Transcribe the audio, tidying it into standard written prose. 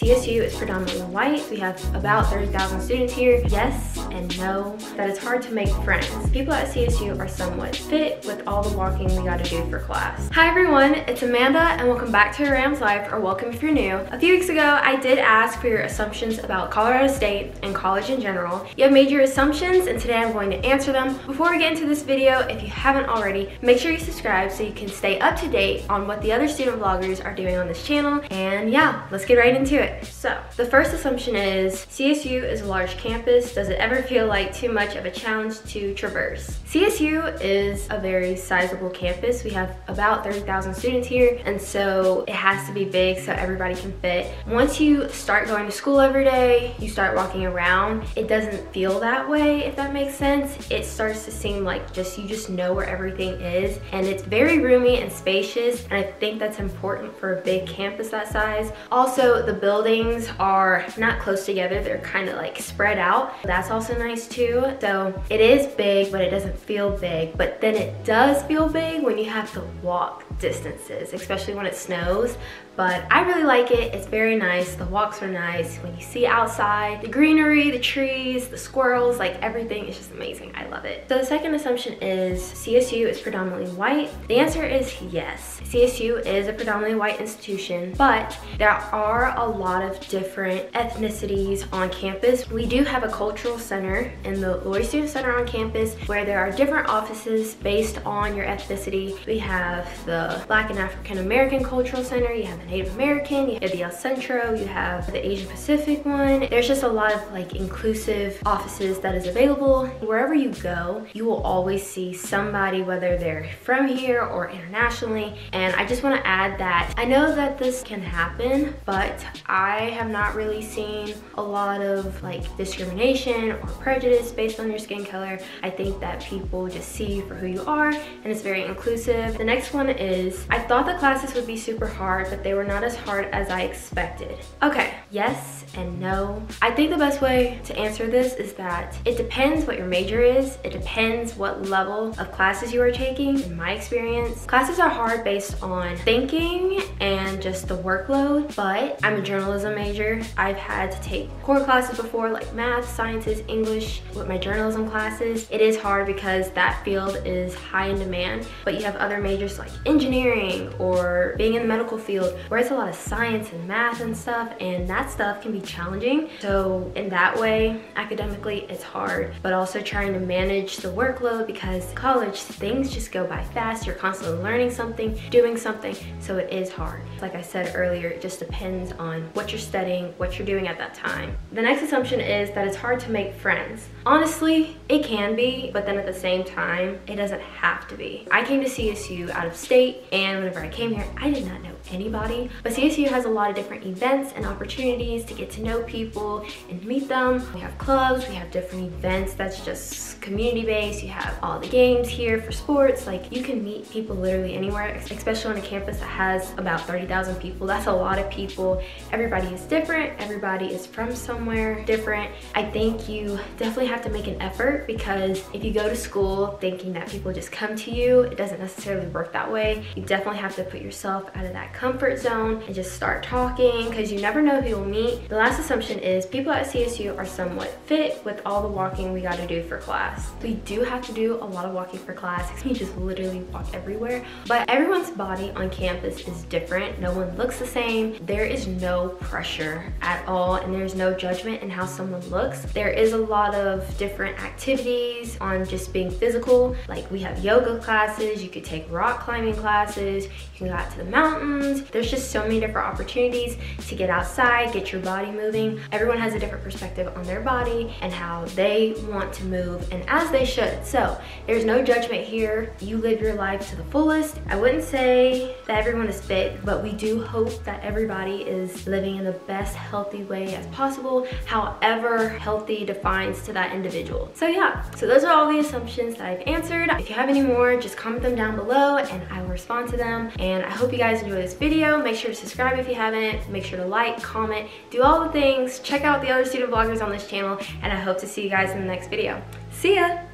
CSU is predominantly white. We have about 30,000 students here. Yes and no, that it's hard to make friends. People at CSU are somewhat fit with all the walking we gotta do for class. Hi everyone, it's Amanda and welcome back to Rams Life, or welcome if you're new. A few weeks ago, I did ask for your assumptions about Colorado State and college in general. You have made your assumptions and today I'm going to answer them. Before we get into this video, if you haven't already, make sure you subscribe so you can stay up to date on what the other student vloggers are doing on this channel. And yeah, let's get right into it. So, the first assumption is CSU is a large campus. Does it ever feel like too much of a challenge to traverse? CSU is a very sizable campus. We have about 30,000 students here, and so it has to be big so everybody can fit. Once you start going to school every day, you start walking around, it doesn't feel that way, if that makes sense. It starts to seem like you just know where everything is, and it's very roomy and spacious, and I think that's important for a big campus that size. Also, the buildings are not close together, they're kind of like spread out. That's also nice too. So it is big, but it doesn't feel big. But then it does feel big when you have to walk distances, especially when it snows. But I really like it. It's very nice. The walks are nice. When you see outside, the greenery, the trees, the squirrels, like everything is just amazing. I love it. So the second assumption is CSU is predominantly white. The answer is yes. CSU is a predominantly white institution, but there are a lot of different ethnicities on campus. We do have a cultural center in the Loy Student Center on campus where there are different offices based on your ethnicity. We have the Black and African American Cultural Center, you have the Native American, you have the El Centro, you have the Asian Pacific one. There's just a lot of like inclusive offices that is available. Wherever you go, you will always see somebody, whether they're from here or internationally. And I just want to add that I know that this can happen, but I have not really seen a lot of like discrimination or prejudice based on your skin color. I think that people just see you for who you are, and it's very inclusive. The next one is, I thought the classes would be super hard, but they were not as hard as I expected. Okay, yes and no. I think the best way to answer this is that it depends what your major is. It depends what level of classes you are taking. In my experience, classes are hard based on thinking and just the workload, but I'm a journalism major. I've had to take core classes before, like math, sciences, English. With my journalism classes, it is hard because that field is high in demand, but you have other majors like engineering or being in the medical field where it's a lot of science and math and stuff, and that stuff can be challenging. So in that way, academically, it's hard, but also trying to manage the workload because college, things just go by fast. You're constantly learning something, doing something, so it is hard. Like I said earlier, it just depends on what you're studying, what you're doing at that time. The next assumption is that it's hard to make friends. Honestly, it can be, but then at the same time, it doesn't have to be. I came to CSU out of state, and whenever I came here, I did not know anybody, but CSU has a lot of different events and opportunities to get to know people and meet them. We have clubs, we have different events that's just community-based. You have all the games here for sports. Like, you can meet people literally anywhere, especially on a campus that has about 30,000 people. That's a lot of people. Everybody is different. Everybody is from somewhere different. I think you definitely have to make an effort, because if you go to school thinking that people just come to you, it doesn't necessarily work that way. You definitely have to put yourself out of that comfort zone and just start talking, because you never know who you'll meet. The last assumption is people at CSU are somewhat fit with all the walking we got to do for class. We do have to do a lot of walking for class. You just literally walk everywhere, but everyone's body on campus is different. No one looks the same. There is no pressure at all, and there's no judgment in how someone looks. There is a lot of different activities on just being physical. Like, we have yoga classes, you could take rock climbing classes, you can go out to the mountains. There's just so many different opportunities to get outside, get your body moving. Everyone has a different perspective on their body and how they want to move, and as they should. So there's no judgment here. You live your life to the fullest. I wouldn't say that everyone is fit, but we do hope that everybody is living in the best healthy way as possible, however healthy defines to that individual. So yeah, so those are all the assumptions that I've answered. If you have any more, just comment them down below and I will respond to them. And I hope you guys enjoy this video. Make sure to subscribe if you haven't. Make sure to like, comment, do all the things. Check out the other student vloggers on this channel, and I hope to see you guys in the next video. See ya!